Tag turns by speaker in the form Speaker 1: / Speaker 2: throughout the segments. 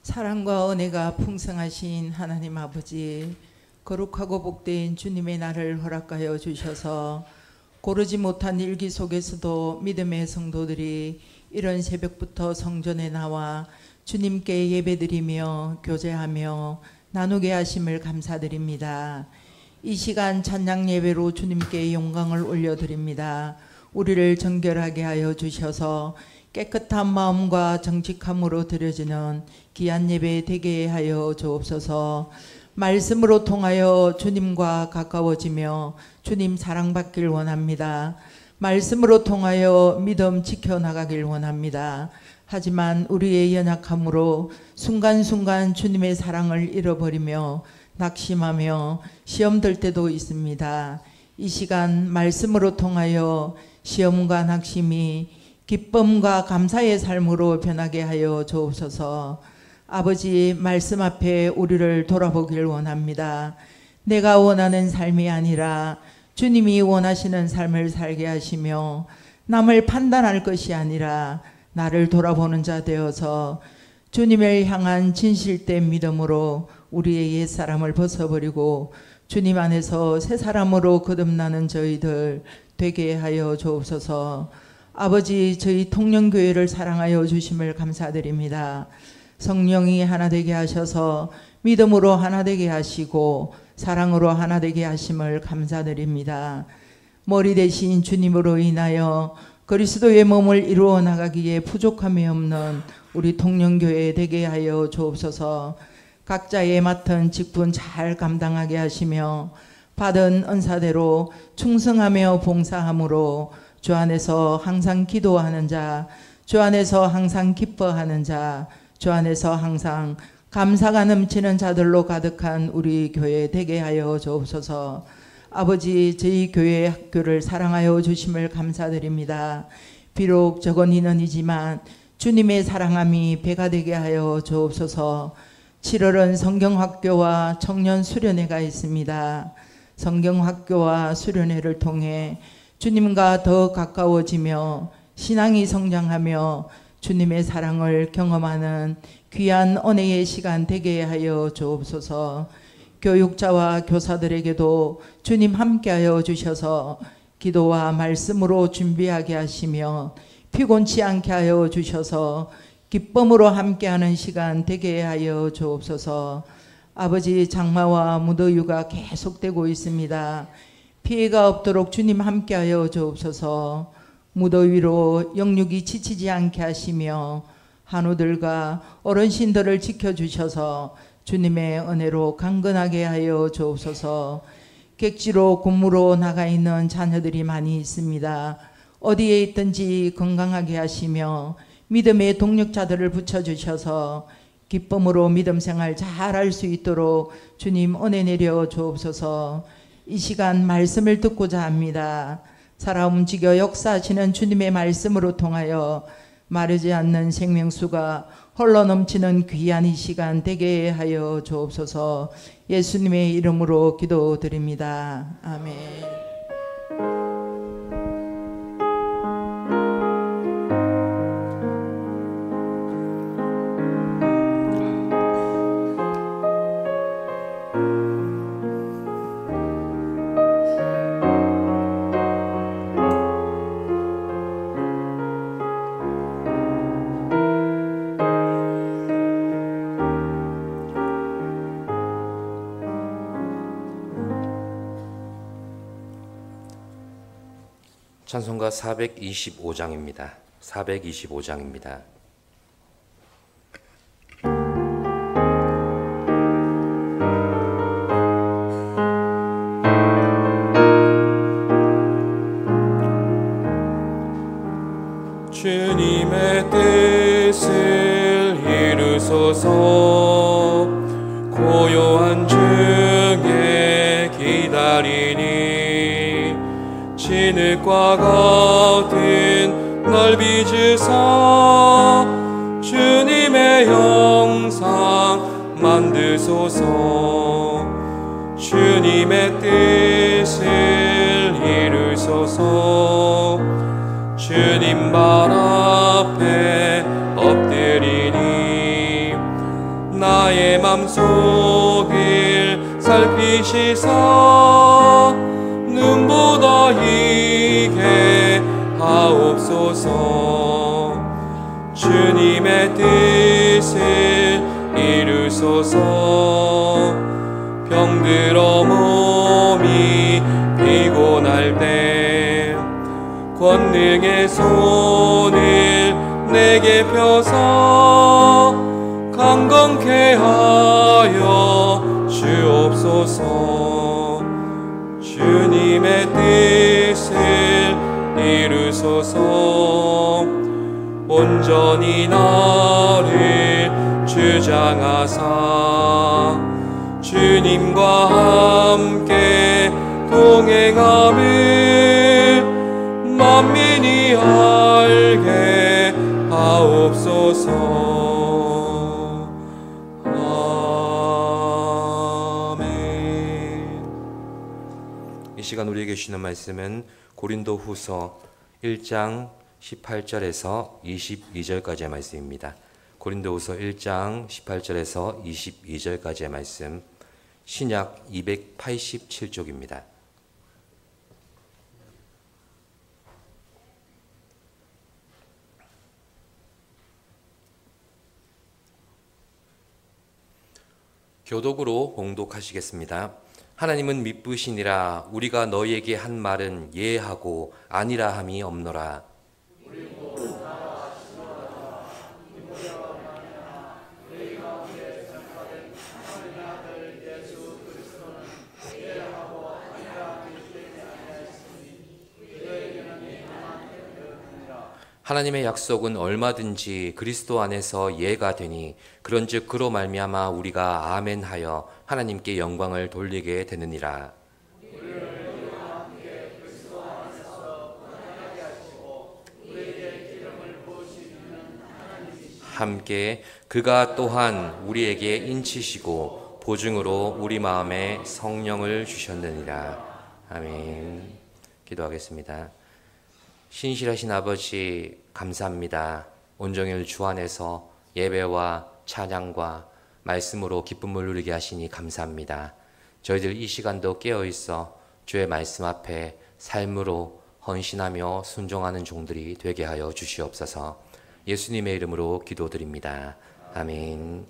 Speaker 1: 사랑과 은혜가 풍성하신 하나님 아버지, 거룩하고 복된 주님의 날을 허락하여 주셔서 고르지 못한 일기 속에서도 믿음의 성도들이 이런 새벽부터 성전에 나와 주님께 예배드리며 교제하며 나누게 하심을 감사드립니다. 이 시간 찬양 예배로 주님께 영광을 올려드립니다. 우리를 정결하게 하여 주셔서 깨끗한 마음과 정직함으로 드려지는 귀한 예배 되게 하여 주옵소서. 말씀으로 통하여 주님과 가까워지며 주님 사랑받길 원합니다. 말씀으로 통하여 믿음 지켜나가길 원합니다. 하지만 우리의 연약함으로 순간순간 주님의 사랑을 잃어버리며 낙심하며 시험 들 때도 있습니다. 이 시간 말씀으로 통하여 시험과 낙심이 기쁨과 감사의 삶으로 변하게 하여 주옵소서. 아버지, 말씀 앞에 우리를 돌아보길 원합니다. 내가 원하는 삶이 아니라 주님이 원하시는 삶을 살게 하시며 남을 판단할 것이 아니라 나를 돌아보는 자 되어서 주님을 향한 진실된 믿음으로 우리의 옛사람을 벗어버리고 주님 안에서 새 사람으로 거듭나는 저희들 되게 하여 주옵소서. 아버지, 저희 통영교회를 사랑하여 주심을 감사드립니다. 성령이 하나 되게 하셔서 믿음으로 하나 되게 하시고 사랑으로 하나 되게 하심을 감사드립니다. 머리 대신 주님으로 인하여 그리스도의 몸을 이루어 나가기에 부족함이 없는 우리 통영교회 되게 하여 주옵소서. 각자의 맡은 직분 잘 감당하게 하시며 받은 은사대로 충성하며 봉사함으로 주 안에서 항상 기도하는 자, 주 안에서 항상 기뻐하는 자, 주 안에서 항상 감사가 넘치는 자들로 가득한 우리 교회 되게 하여 주옵소서. 아버지, 저희 교회 학교를 사랑하여 주심을 감사드립니다. 비록 적은 인원이지만 주님의 사랑함이 배가 되게 하여 주옵소서. 7월은 성경학교와 청년 수련회가 있습니다. 성경학교와 수련회를 통해 주님과 더 가까워지며 신앙이 성장하며 주님의 사랑을 경험하는 귀한 은혜의 시간 되게 하여 주옵소서. 교육자와 교사들에게도 주님 함께하여 주셔서 기도와 말씀으로 준비하게 하시며 피곤치 않게 하여 주셔서 기쁨으로 함께하는 시간 되게 하여 주옵소서. 아버지, 장마와 무더위가 계속되고 있습니다. 피해가 없도록 주님 함께하여 주옵소서. 무더위로 영육이 지치지 않게 하시며 한우들과 어르신들을 지켜주셔서 주님의 은혜로 강건하게 하여 주옵소서. 객지로 군무로 나가 있는 자녀들이 많이 있습니다. 어디에 있든지 건강하게 하시며 믿음의 동력자들을 붙여주셔서 기쁨으로 믿음 생활 잘할 수 있도록 주님 은혜 내려 주옵소서. 이 시간 말씀을 듣고자 합니다. 살아 움직여 역사하시는 주님의 말씀으로 통하여 마르지 않는 생명수가 헐러 넘치는 귀한 이 시간 되게 하여 주옵소서. 예수님의 이름으로 기도드립니다. 아멘.
Speaker 2: 찬송가 425장입니다. 425장입니다.
Speaker 3: 주님의 뜻을 이루소서. 고요한 중에 기다리니 진흙과 같은 날 빚으사 주님의 형상 만드소서. 주님의 뜻을 이루소서. 주님 발 앞에 엎드리니 나의 맘속을 살피시사 눈보다 이게 하옵소서. 주님의 뜻을 이루소서. 병들어 몸이 피곤할 때 권능의 손을 내게 펴서 강건케 하여 주옵소서. 주님의 뜻을 이루소서. 온전히 나를 주장하사 주님과 함께 동행함을 만민이 알게 하옵소서. 아멘.
Speaker 2: 이 시간 우리에게 주시는 말씀은 고린도후서 1장 18절에서 22절까지의 말씀입니다. 고린도후서 1장 18절에서 22절까지의 말씀, 신약 287쪽입니다. 교독으로 봉독하시겠습니다. 하나님은 미쁘시니라. 우리가 너희에게 한 말은 예하고 아니라 함이 없노라. 하나님의 약속은 얼마든지 그리스도 안에서 예가 되니 그런즉 그로 말미암아 우리가 아멘하여 하나님께 영광을 돌리게 되느니라. 함께 그가 또한 우리에게 인치시고 보증으로 우리 마음에 성령을 주셨느니라. 아멘. 기도하겠습니다. 신실하신 아버지 감사합니다. 온종일 주 안에서 예배와 찬양과 말씀으로 기쁨을 누리게 하시니 감사합니다. 저희들 이 시간도 깨어있어 주의 말씀 앞에 삶으로 헌신하며 순종하는 종들이 되게 하여 주시옵소서. 예수님의 이름으로 기도드립니다. 아멘.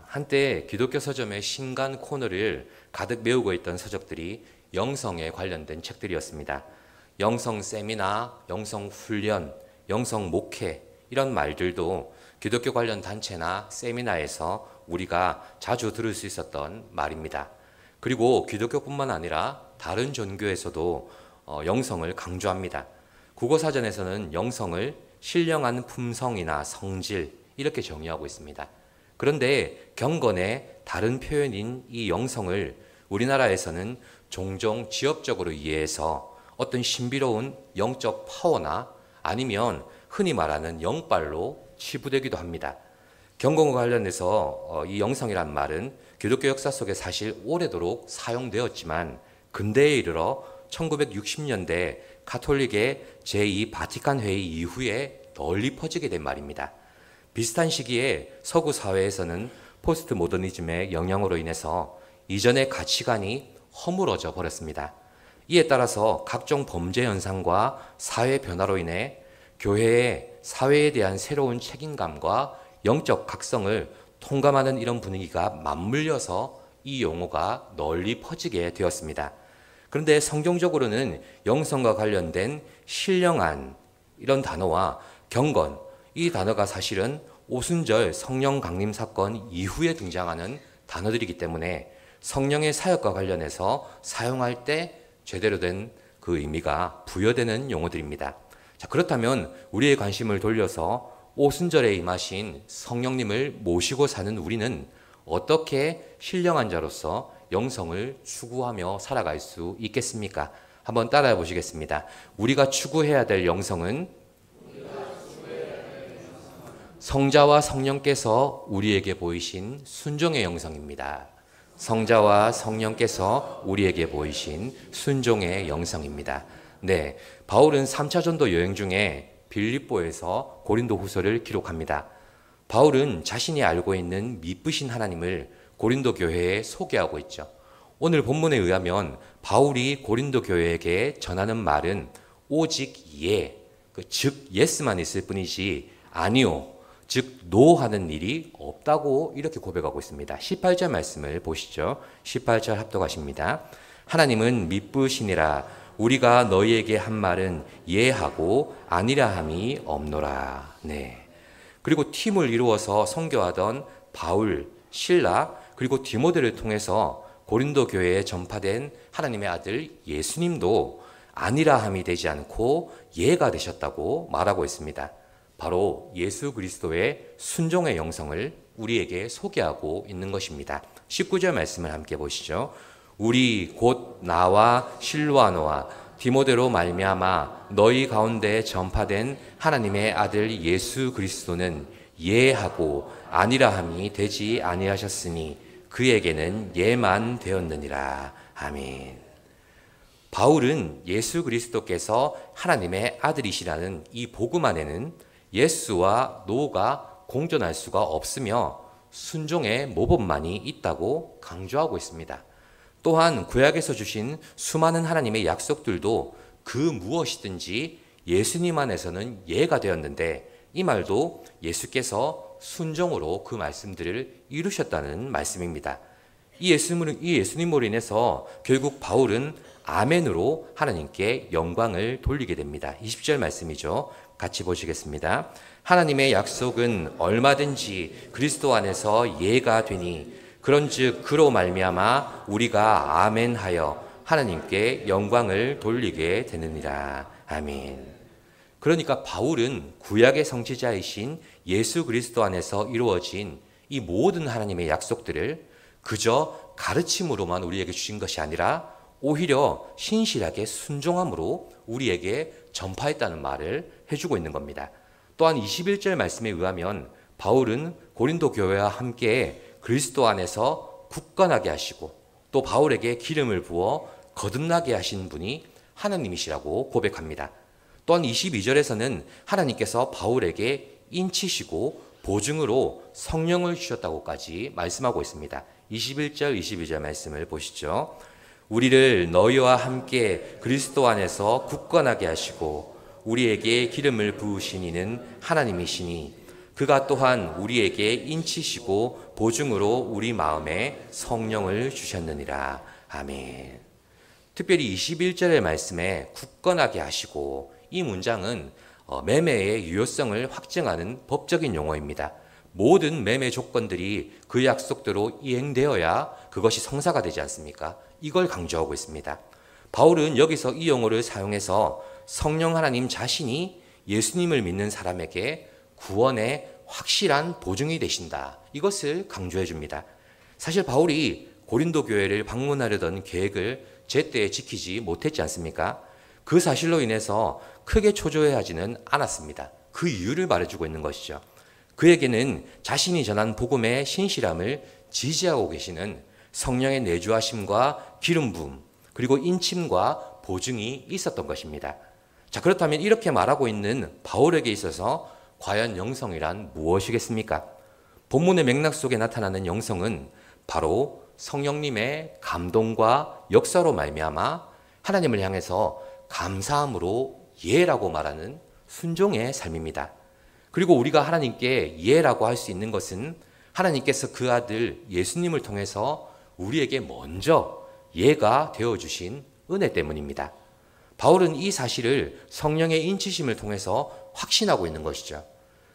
Speaker 2: 한때 기독교 서점의 신간 코너를 가득 메우고 있던 서적들이 영성에 관련된 책들이었습니다. 영성 세미나, 영성 훈련, 영성 목회 이런 말들도 기독교 관련 단체나 세미나에서 우리가 자주 들을 수 있었던 말입니다. 그리고 기독교뿐만 아니라 다른 종교에서도 영성을 강조합니다. 국어사전에서는 영성을 신령한 품성이나 성질 이렇게 정의하고 있습니다. 그런데 경건의 다른 표현인 이 영성을 우리나라에서는 종종 지엽적으로 이해해서 어떤 신비로운 영적 파워나 아니면 흔히 말하는 영빨로 치부되기도 합니다. 경건과 관련해서 이 영성이란 말은 기독교 역사 속에 사실 오래도록 사용되었지만 근대에 이르러 1960년대 가톨릭의 제2 바티칸 회의 이후에 널리 퍼지게 된 말입니다. 비슷한 시기에 서구 사회에서는 포스트 모더니즘의 영향으로 인해서 이전의 가치관이 허물어져 버렸습니다. 이에 따라서 각종 범죄 현상과 사회 변화로 인해 교회의 사회에 대한 새로운 책임감과 영적 각성을 통감하는 이런 분위기가 맞물려서 이 용어가 널리 퍼지게 되었습니다. 그런데 성경적으로는 영성과 관련된 신령한 이런 단어와 경건, 이 단어가 사실은 오순절 성령 강림 사건 이후에 등장하는 단어들이기 때문에 성령의 사역과 관련해서 사용할 때 제대로 된 그 의미가 부여되는 용어들입니다. 자, 그렇다면 우리의 관심을 돌려서 오순절에 임하신 성령님을 모시고 사는 우리는 어떻게 신령한 자로서 영성을 추구하며 살아갈 수 있겠습니까? 한번 따라해 보시겠습니다. 우리가 추구해야 될 영성은 성자와 성령께서 우리에게 보이신 순종의 영성입니다. 성자와 성령께서 우리에게 보이신 순종의 영성입니다. 네, 바울은 3차 전도 여행 중에 빌립보에서 고린도 후서를 기록합니다. 바울은 자신이 알고 있는 미쁘신 하나님을 고린도 교회에 소개하고 있죠. 오늘 본문에 의하면 바울이 고린도 교회에게 전하는 말은 오직 예, 즉 예스만 있을 뿐이지 아니요, 즉 노 하는 일이 없다고 이렇게 고백하고 있습니다. 18절 말씀을 보시죠. 18절 합독하십니다. 하나님은 미쁘시니라. 우리가 너희에게 한 말은 예하고 아니라 함이 없노라. 네. 그리고 팀을 이루어서 선교하던 바울, 실라, 그리고 디모데를 통해서 고린도 교회에 전파된 하나님의 아들 예수님도 아니라 함이 되지 않고 예가 되셨다고 말하고 있습니다. 바로 예수 그리스도의 순종의 영성을 우리에게 소개하고 있는 것입니다. 19절 말씀을 함께 보시죠. 우리 곧 나와 실로아노와 디모데로 말미암아 너희 가운데 전파된 하나님의 아들 예수 그리스도는 예하고 아니라 함이 되지 아니하셨으니 그에게는 예만 되었느니라. 아멘. 바울은 예수 그리스도께서 하나님의 아들이시라는 이 복음 안에는 예스와 노가 공존할 수가 없으며 순종의 모범만이 있다고 강조하고 있습니다. 또한 구약에서 주신 수많은 하나님의 약속들도 그 무엇이든지 예수님 안에서는 예가 되었는데 이 말도 예수께서 순종으로 그 말씀들을 이루셨다는 말씀입니다. 이 예수님으로 인해서 결국 바울은 아멘으로 하나님께 영광을 돌리게 됩니다. 20절 말씀이죠. 같이 보시겠습니다. 하나님의 약속은 얼마든지 그리스도 안에서 예가 되니 그런즉 그로 말미암아 우리가 아멘하여 하나님께 영광을 돌리게 되느니라. 아멘. 그러니까 바울은 구약의 성취자이신 예수 그리스도 안에서 이루어진 이 모든 하나님의 약속들을 그저 가르침으로만 우리에게 주신 것이 아니라 오히려 신실하게 순종함으로 우리에게 전파했다는 말을 해주고 있는 겁니다. 또한 21절 말씀에 의하면 바울은 고린도 교회와 함께 그리스도 안에서 굳건하게 하시고 또 바울에게 기름을 부어 거듭나게 하신 분이 하나님이시라고 고백합니다. 또한 22절에서는 하나님께서 바울에게 인치시고 보증으로 성령을 주셨다고까지 말씀하고 있습니다. 21절, 22절 말씀을 보시죠. 우리를 너희와 함께 그리스도 안에서 굳건하게 하시고 우리에게 기름을 부으신 이는 하나님이시니 그가 또한 우리에게 인치시고 보증으로 우리 마음에 성령을 주셨느니라. 아멘. 특별히 21절의 말씀에 굳건하게 하시고 이 문장은 매매의 유효성을 확증하는 법적인 용어입니다. 모든 매매 조건들이 그 약속대로 이행되어야 그것이 성사가 되지 않습니까? 이걸 강조하고 있습니다. 바울은 여기서 이 용어를 사용해서 성령 하나님 자신이 예수님을 믿는 사람에게 구원의 확실한 보증이 되신다. 이것을 강조해 줍니다. 사실 바울이 고린도 교회를 방문하려던 계획을 제때 지키지 못했지 않습니까? 그 사실로 인해서 크게 초조해하지는 않았습니다. 그 이유를 말해주고 있는 것이죠. 그에게는 자신이 전한 복음의 신실함을 지지하고 계시는 성령의 내주하심과 기름 부음 그리고 인침과 보증이 있었던 것입니다. 자, 그렇다면 이렇게 말하고 있는 바울에게 있어서 과연 영성이란 무엇이겠습니까? 본문의 맥락 속에 나타나는 영성은 바로 성령님의 감동과 역사로 말미암아 하나님을 향해서 감사함으로 예라고 말하는 순종의 삶입니다. 그리고 우리가 하나님께 예라고 할 수 있는 것은 하나님께서 그 아들 예수님을 통해서 우리에게 먼저 예가 되어주신 은혜 때문입니다. 바울은 이 사실을 성령의 인치심을 통해서 확신하고 있는 것이죠.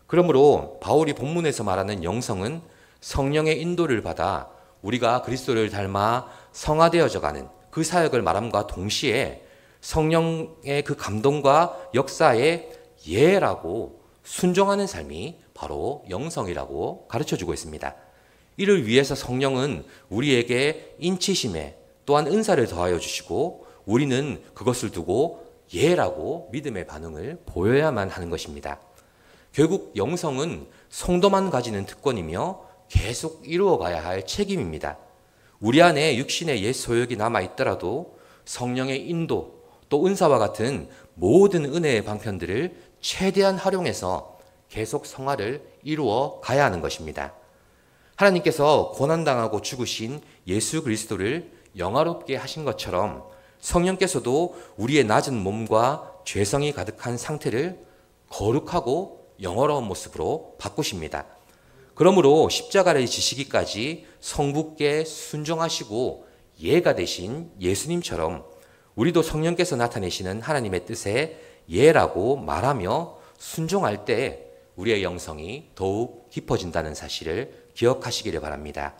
Speaker 2: 그러므로 바울이 본문에서 말하는 영성은 성령의 인도를 받아 우리가 그리스도를 닮아 성화되어져가는 그 사역을 말함과 동시에 성령의 그 감동과 역사에 예라고 순종하는 삶이 바로 영성이라고 가르쳐주고 있습니다. 이를 위해서 성령은 우리에게 인치심에 또한 은사를 더하여 주시고 우리는 그것을 두고 예라고 믿음의 반응을 보여야만 하는 것입니다. 결국 영성은 성도만 가지는 특권이며 계속 이루어가야 할 책임입니다. 우리 안에 육신의 옛 소욕이 남아있더라도 성령의 인도 또 은사와 같은 모든 은혜의 방편들을 최대한 활용해서 계속 성화를 이루어 가야 하는 것입니다. 하나님께서 고난당하고 죽으신 예수 그리스도를 영화롭게 하신 것처럼 성령께서도 우리의 낮은 몸과 죄성이 가득한 상태를 거룩하고 영화로운 모습으로 바꾸십니다. 그러므로 십자가를 지시기까지 성부께 순종하시고 예가 되신 예수님처럼 우리도 성령께서 나타내시는 하나님의 뜻에 예라고 말하며 순종할 때 우리의 영성이 더욱 깊어진다는 사실을 기억하시기를 바랍니다.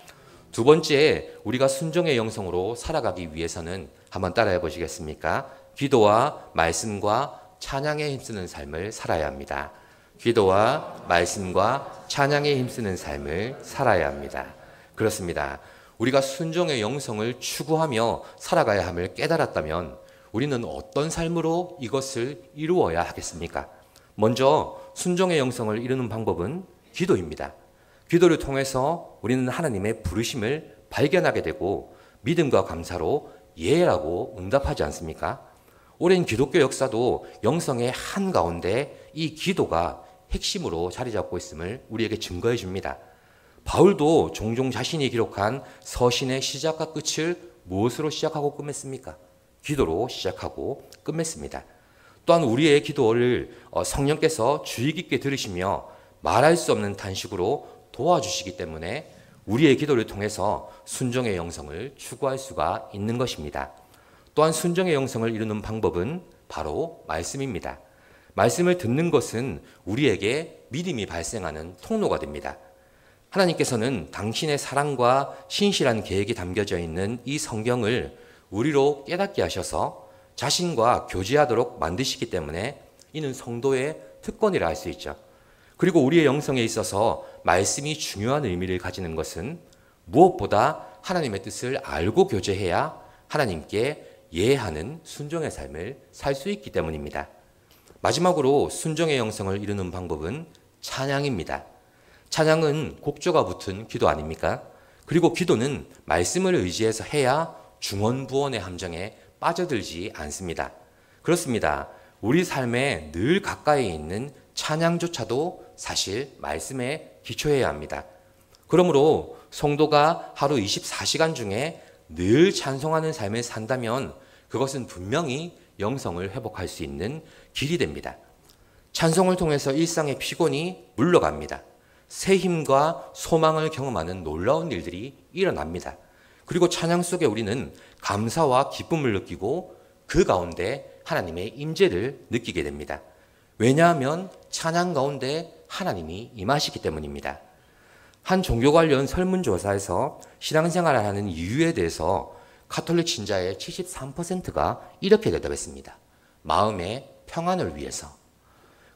Speaker 2: 두 번째, 우리가 순종의 영성으로 살아가기 위해서는 한번 따라해 보시겠습니까? 기도와 말씀과 찬양에 힘쓰는 삶을 살아야 합니다. 기도와 말씀과 찬양에 힘쓰는 삶을 살아야 합니다. 그렇습니다. 우리가 순종의 영성을 추구하며 살아가야 함을 깨달았다면 우리는 어떤 삶으로 이것을 이루어야 하겠습니까? 먼저 순종의 영성을 이루는 방법은 기도입니다. 기도를 통해서 우리는 하나님의 부르심을 발견하게 되고 믿음과 감사로 예라고 응답하지 않습니까? 오랜 기독교 역사도 영성의 한가운데 이 기도가 핵심으로 자리 잡고 있음을 우리에게 증거해 줍니다. 바울도 종종 자신이 기록한 서신의 시작과 끝을 무엇으로 시작하고 끝맺습니까? 기도로 시작하고 끝맺습니다. 또한 우리의 기도를 성령께서 주의 깊게 들으시며 말할 수 없는 탄식으로 도와주시기 때문에 우리의 기도를 통해서 순종의 영성을 추구할 수가 있는 것입니다. 또한 순종의 영성을 이루는 방법은 바로 말씀입니다. 말씀을 듣는 것은 우리에게 믿음이 발생하는 통로가 됩니다. 하나님께서는 당신의 사랑과 신실한 계획이 담겨져 있는 이 성경을 우리로 깨닫게 하셔서 자신과 교제하도록 만드시기 때문에 이는 성도의 특권이라 할 수 있죠. 그리고 우리의 영성에 있어서 말씀이 중요한 의미를 가지는 것은 무엇보다 하나님의 뜻을 알고 교제해야 하나님께 예하는 순종의 삶을 살 수 있기 때문입니다. 마지막으로 순종의 영성을 이루는 방법은 찬양입니다. 찬양은 곡조가 붙은 기도 아닙니까? 그리고 기도는 말씀을 의지해서 해야 중언부언의 함정에 빠져들지 않습니다. 그렇습니다. 우리 삶에 늘 가까이 있는 찬양조차도 사실 말씀에 기초해야 합니다. 그러므로 성도가 하루 24시간 중에 늘 찬송하는 삶을 산다면 그것은 분명히 영성을 회복할 수 있는 길이 됩니다. 찬송을 통해서 일상의 피곤이 물러갑니다. 새 힘과 소망을 경험하는 놀라운 일들이 일어납니다. 그리고 찬양 속에 우리는 감사와 기쁨을 느끼고 그 가운데 하나님의 임재를 느끼게 됩니다. 왜냐하면 찬양 가운데 하나님이 임하시기 때문입니다. 한 종교 관련 설문조사에서 신앙생활을 하는 이유에 대해서 가톨릭 신자의 73%가 이렇게 대답했습니다. 마음의 평안을 위해서.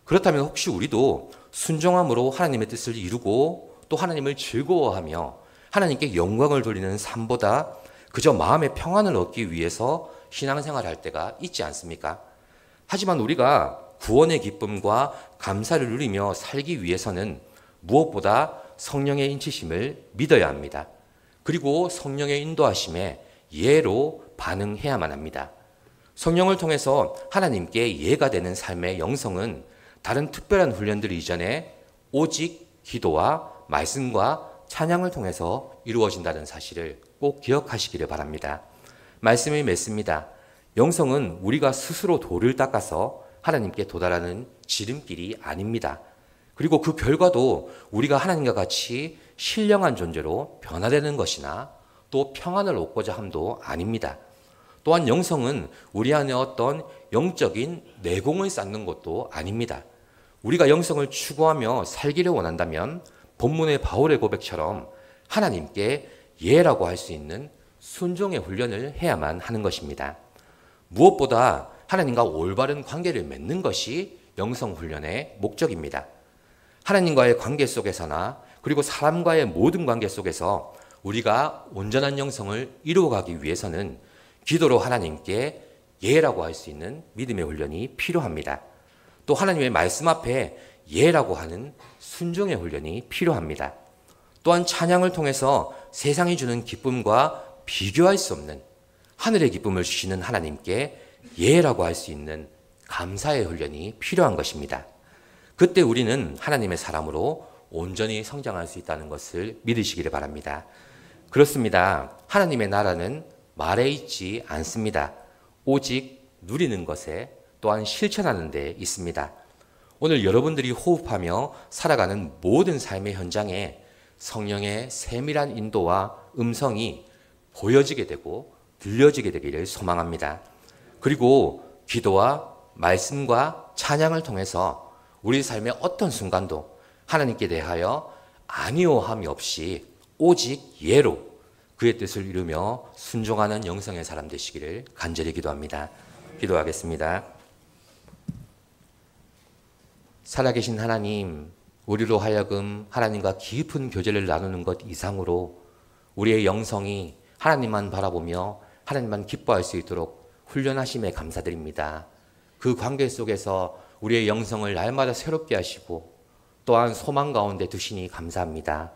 Speaker 2: 그렇다면 혹시 우리도 순종함으로 하나님의 뜻을 이루고 또 하나님을 즐거워하며 하나님께 영광을 돌리는 삶보다 그저 마음의 평안을 얻기 위해서 신앙생활할 때가 있지 않습니까? 하지만 우리가 구원의 기쁨과 감사를 누리며 살기 위해서는 무엇보다 성령의 인치심을 믿어야 합니다. 그리고 성령의 인도하심에 예로 반응해야만 합니다. 성령을 통해서 하나님께 예가 되는 삶의 영성은 다른 특별한 훈련들 이전에 오직 기도와 말씀과 찬양을 통해서 이루어진다는 사실을 꼭 기억하시기를 바랍니다. 말씀이 맺습니다. 영성은 우리가 스스로 돌을 닦아서 하나님께 도달하는 지름길이 아닙니다. 그리고 그 결과도 우리가 하나님과 같이 신령한 존재로 변화되는 것이나 또 평안을 얻고자 함도 아닙니다. 또한 영성은 우리 안에 어떤 영적인 내공을 쌓는 것도 아닙니다. 우리가 영성을 추구하며 살기를 원한다면 본문의 바울의 고백처럼 하나님께 예라고 할 수 있는 순종의 훈련을 해야만 하는 것입니다. 무엇보다 하나님과 올바른 관계를 맺는 것이 영성 훈련의 목적입니다. 하나님과의 관계 속에서나 그리고 사람과의 모든 관계 속에서 우리가 온전한 영성을 이루어가기 위해서는 기도로 하나님께 예라고 할 수 있는 믿음의 훈련이 필요합니다. 또 하나님의 말씀 앞에 예라고 하는 순종의 훈련이 필요합니다. 또한 찬양을 통해서 세상이 주는 기쁨과 비교할 수 없는 하늘의 기쁨을 주시는 하나님께 예라고 할 수 있는 감사의 훈련이 필요한 것입니다. 그때 우리는 하나님의 사람으로 온전히 성장할 수 있다는 것을 믿으시기를 바랍니다. 그렇습니다. 하나님의 나라는 말에 있지 않습니다. 오직 누리는 것에 또한 실천하는 데 있습니다. 오늘 여러분들이 호흡하며 살아가는 모든 삶의 현장에 성령의 세밀한 인도와 음성이 보여지게 되고 들려지게 되기를 소망합니다. 그리고 기도와 말씀과 찬양을 통해서 우리 삶의 어떤 순간도 하나님께 대하여 아니오함이 없이 오직 예로 그의 뜻을 이루며 순종하는 영성의 사람 되시기를 간절히 기도합니다. 기도하겠습니다. 살아계신 하나님, 우리로 하여금 하나님과 깊은 교제를 나누는 것 이상으로 우리의 영성이 하나님만 바라보며 하나님만 기뻐할 수 있도록 훈련하심에 감사드립니다. 그 관계 속에서 우리의 영성을 날마다 새롭게 하시고 또한 소망 가운데 두시니 감사합니다.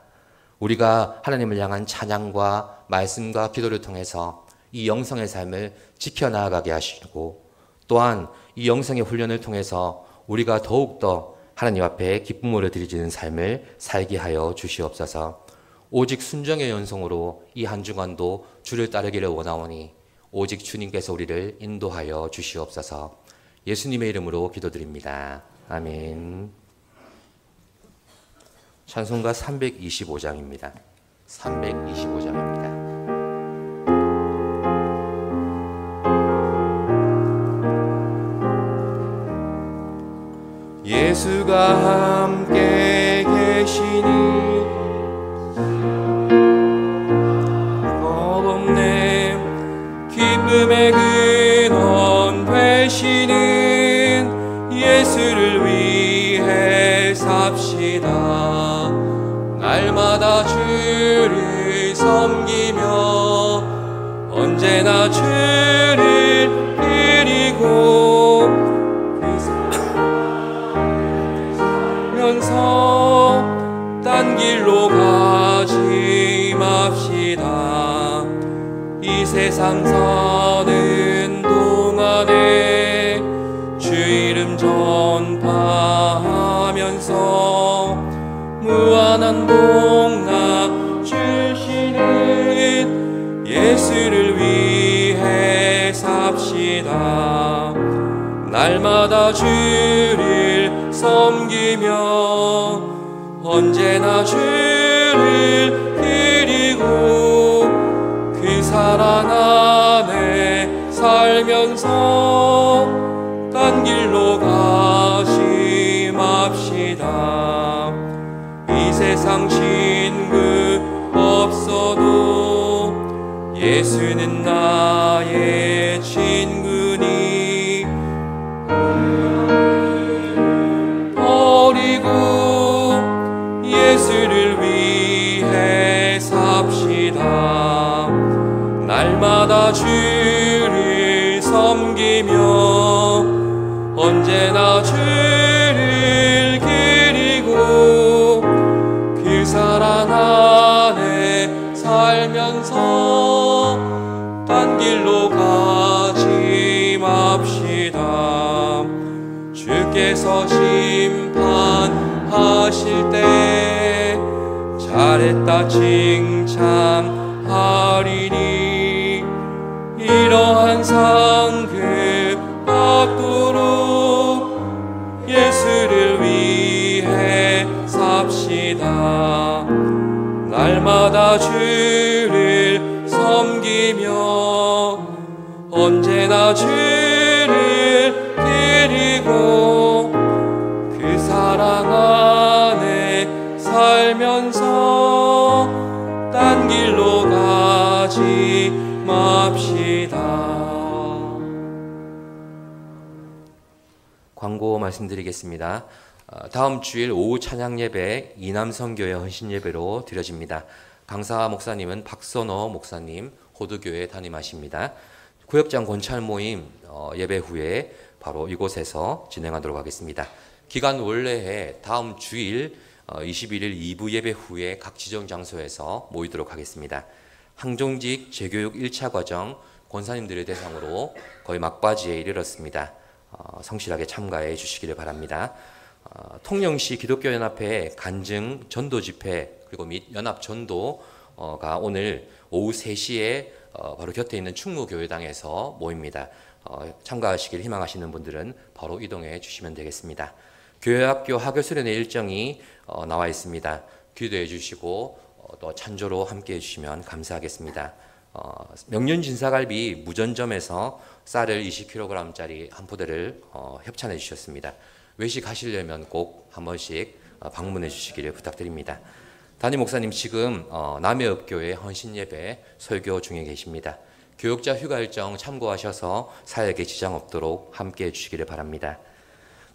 Speaker 2: 우리가 하나님을 향한 찬양과 말씀과 기도를 통해서 이 영성의 삶을 지켜나가게 하시고 또한 이 영성의 훈련을 통해서 우리가 더욱더 하나님 앞에 기쁨으로 드리지는 삶을 살게 하여 주시옵소서. 오직 순종의 연성으로 이 한 주간도 주를 따르기를 원하오니 오직 주님께서 우리를 인도하여 주시옵소서. 예수님의 이름으로 기도드립니다. 아멘. 찬송가 325장입니다. 325장입니다.
Speaker 3: 예수가 함께 계시니 겁없네 기쁨의 근원 되시는 예수를 위해 삽시다. 날마다 주를 섬기며 언제나 주를 드리고 딴 길로 가지 맙시다. 이 세상 사는 동안에 주 이름 전파하면서 무한한 복락 주시는 예수를 위해 삽시다. 날마다 주를 섬기며 언제나 주를 드리고 그 사랑 안에 살면서 딴 길로 가지 맙시다. 이 세상 친구 없어도 예수는 나의 친구니 버리고 예수를 위해 삽시다. 날마다 주를 섬기며 언제나 주를 기리고 그 사랑 안에 살면서 딴 길로 가지 맙시다. 주께서 심판하실 때 잘했다 칭찬하리니 이러한 상급 받도록 예수를 위해 삽시다. 날마다 주를 섬기며 언제나 주를 드리고 그 사랑 안에 살면서 딴 길로 가지 맙시다.
Speaker 2: 광고 말씀드리겠습니다. 다음 주일 오후 찬양 예배 이남선교회 헌신 예배로 드려집니다. 강사 목사님은 박선호 목사님 호두교회 담임하십니다. 구역장 권찰 모임 예배 후에 바로 이곳에서 진행하도록 하겠습니다. 기간 원래에 다음 주일 21일 2부 예배 후에 각 지정 장소에서 모이도록 하겠습니다. 항종직 재교육 1차 과정 권사님들을 대상으로 거의 막바지에 이르렀습니다. 성실하게 참가해 주시기를 바랍니다. 통영시 기독교연합회 간증 전도 집회 그리고 및 연합 전도가 오늘 오후 3시에 바로 곁에 있는 충무교회당에서 모입니다. 참가하시길 희망하시는 분들은 바로 이동해 주시면 되겠습니다. 교회학교 학교 수련회 일정이 나와 있습니다. 기도해 주시고 또 찬조로 함께 해주시면 감사하겠습니다. 명륜 진사갈비 무전점에서 쌀을 20kg짜리 한 포대를 협찬해 주셨습니다. 외식하시려면 꼭 한 번씩 방문해 주시기를 부탁드립니다. 담임 목사님 지금 남해읍교회 헌신예배 설교 중에 계십니다. 교육자 휴가 일정 참고하셔서 사역에 지장 없도록 함께 해주시기를 바랍니다.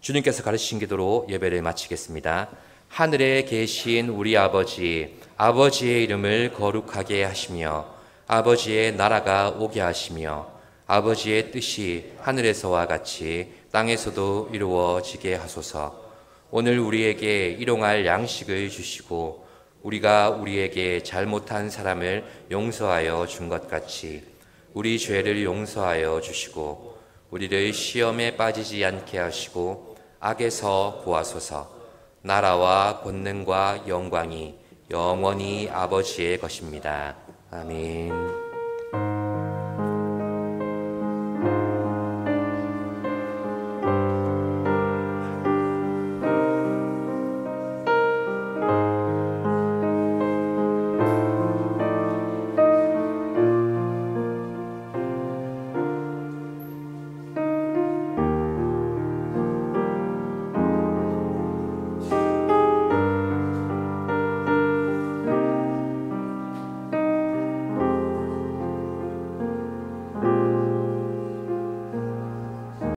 Speaker 2: 주님께서 가르치신 기도로 예배를 마치겠습니다. 하늘에 계신 우리 아버지, 아버지의 이름을 거룩하게 하시며 아버지의 나라가 오게 하시며 아버지의 뜻이 하늘에서와 같이 땅에서도 이루어지게 하소서. 오늘 우리에게 일용할 양식을 주시고 우리가 우리에게 잘못한 사람을 용서하여 준 것 같이 우리 죄를 용서하여 주시고 우리를 시험에 빠지지 않게 하시고 악에서 구하소서. 나라와 권능과 영광이 영원히 아버지의 것입니다. 아멘.